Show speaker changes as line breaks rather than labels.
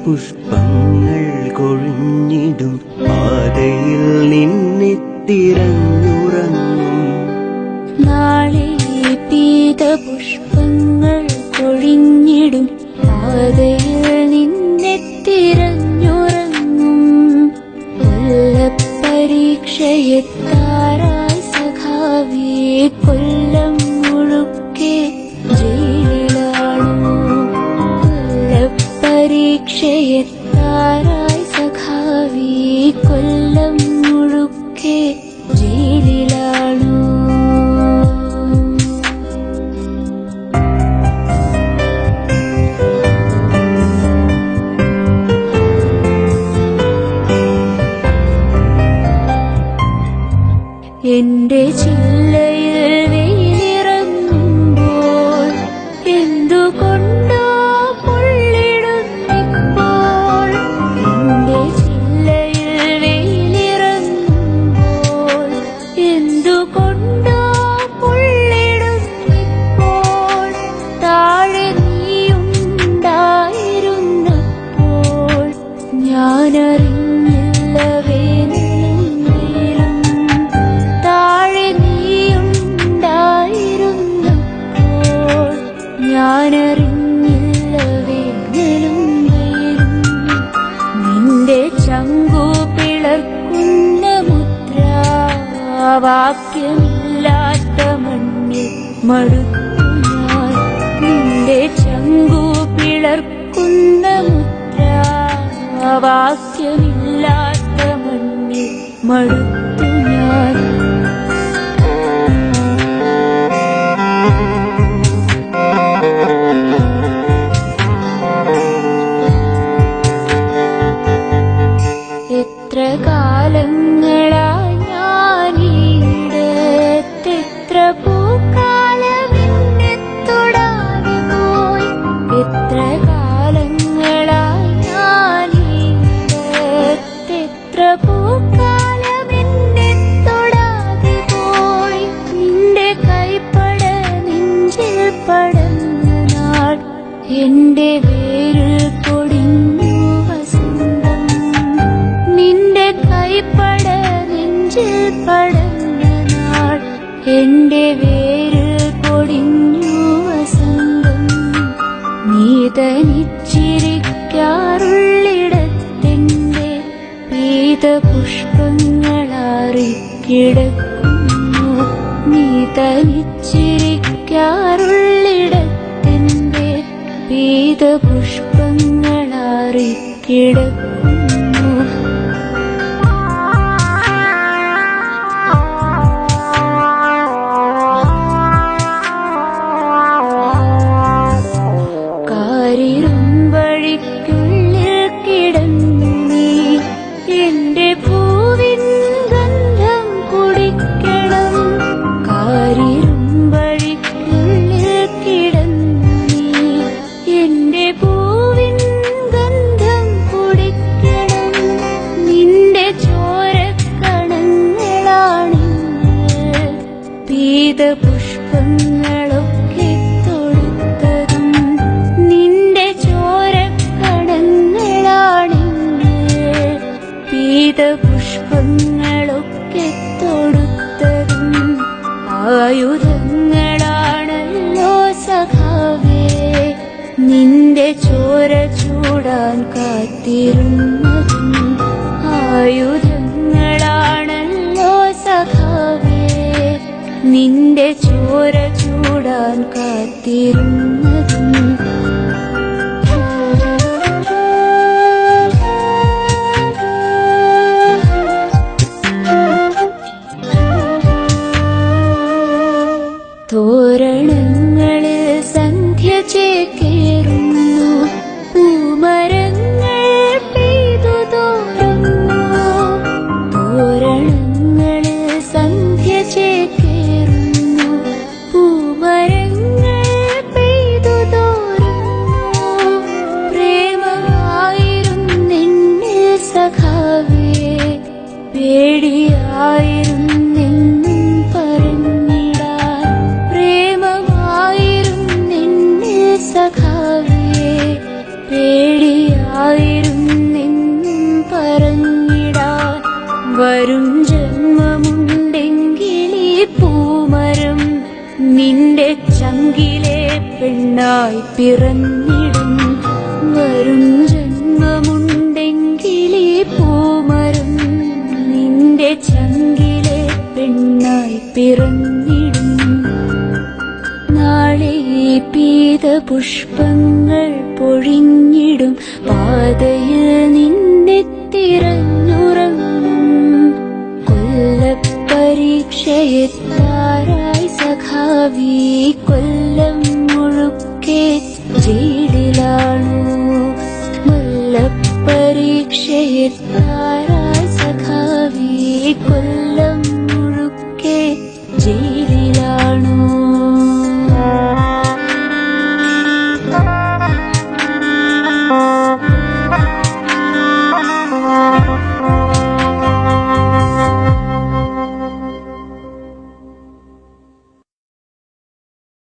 പുഷ്പങ്ങൾ കൊഴിഞ്ഞിടും പാതയിൽ നിന്നെ തിരഞ്ഞുറങ്ങും.
നാളെ പീതപുഷ്പങ്ങൾ കൊഴിഞ്ഞിടും പാതയിൽ നിന്നെ തിരഞ്ഞുറങ്ങും. കൊല്ലപ്പരീക്ഷയെത്താറായി സഖാവേ, കൊല്ലം മുഴുക്കെ ജയിലിലാണു. കൊല്ലപ്പരീക്ഷയെത്താറായി സഖാവേ, കൊല്ലം മുഴുക്കെ ജയിലിലാണു. എന്റെ ചില്ലയിൽ വെയിലിറങ്ങുമ്പോൾ എന്തുകൊണ്ടോ പൊള്ളിടുന്നിപ്പോൾ. എന്റെ ചില്ലയിൽ വെയിലിറങ്ങുമ്പോൾ എന്തുകൊണ്ടോ പൊള്ളിടുന്നിപ്പോൾ. താഴെ നീയുണ്ടായിരുന്നപ്പോൾ ഞാനറിഞ്ഞില്ല വേനലും വെയിലും. താഴെ നീയുണ്ടായിരുന്നപ്പോൾ ഞാനറിഞ്ഞില്ല വേനലും വെയിലും. നിന്റെ ചങ്കു പിളർക്കുന്ന മുദ്രാവാക്യമില്ലാത്ത മണ്ണിൽ മടുത്തു ഞാൻ. നിന്റെ ചങ്കു പിളർക്കുന്ന മുദ്രാവാക്യമില്ലാത്ത മണ്ണിൽ മടുത്തു ഞാൻ. എത്ര കാലങ്ങളായി ഞാനീടത്തെത്ര പൂക്കാലമെന്നെ തൊടാതെ പോയി. എത്ര കാലങ്ങളായി ഞാനീടത്തെത്ര പൂക്കാലമെന്നെ തൊടാതെ പോയി. നിന്റെ കൈപ്പട നെഞ്ചിൽ പടർന്ന നാൾ എന്റെ വേരിൽ പൊടിഞ്ഞു വസന്തം. നിന്റെ കൈപ്പട നെഞ്ചിൽ പടർന്ന നാൾ എന്റെ വേരിൽ പൊടിഞ്ഞു വസന്തം. നീ തനിച്ചിരിക്കാറുള്ളിടത്തെന്റെ പീതപുഷ്പങ്ങളാറിക്കിടക്കുന്നു. നീ തനിച്ചിരിക്കാറുള്ളിടത്തെന്റെ പീതപുഷ്പങ്ങളാറിക്കിടക്കുന്നു. കാരിരുമ്പഴിക്കുള്ളിൽ കിടന്നു നീ എന്റെ പൂവിൻ ഗന്ധം കുടിക്കണം. കാരിരുമ്പഴിക്കുള്ളിൽ കിടന്നു നീ എന്റെ പൂവിൻ ഗന്ധം കുടിക്കണം. നിന്റെ ചോരക്കണങ്ങളാണിന്ന് പീതപുഷ്പങ്ങളൊക്കെ തൊടുത്തതും. നിന്റെ ചോരക്കണങ്ങളാണിന്ന് പീതപുഷ്പങ്ങളൊക്കെ തൊടുത്തതും. ആയുധങ്ങളാണല്ലോ സഖാവേ, നിന്റെ ചോര ചൂടാൻ കാത്തിരുന്നതും. ആയുധങ്ങളാണല്ലോ സഖാവേ, നിന്റെ ചോര ചൂടാൻ കാത്തിരുന്നതും. തോരണങ്ങളിൽ സന്ധ്യ ചേക്കേറുന്നു, പൂമരങ്ങൾ പെയ്തു തോറുന്നു. തോരണങ്ങളിൽ സന്ധ്യ ചേക്കേറുന്നു, പൂമരങ്ങൾ പെയ്തു തോറുന്നു. പെണ്ണായി പിറന്നിടും. വരും ജന്മമുണ്ടെങ്കിലേ പൂമരം നിന്റെ ചങ്കിലെ പെണ്ണായി പിറന്നിടും. നാളെ പീതപുഷ്പങ്ങൾ പൊഴിഞ്ഞിടും. പാതയിൽ നിന്നെ തിരഞ്ഞുറങ്ങും. കൊല്ലപ്പരീക്ഷയെത്താറായി സഖാവീ. കൊല്ലം മുഴുക്കെ ജയിലിലാണു. കൊല്ലപ്പരീക്ഷയെത്താറായി സഖാവീ. കൊല്ലം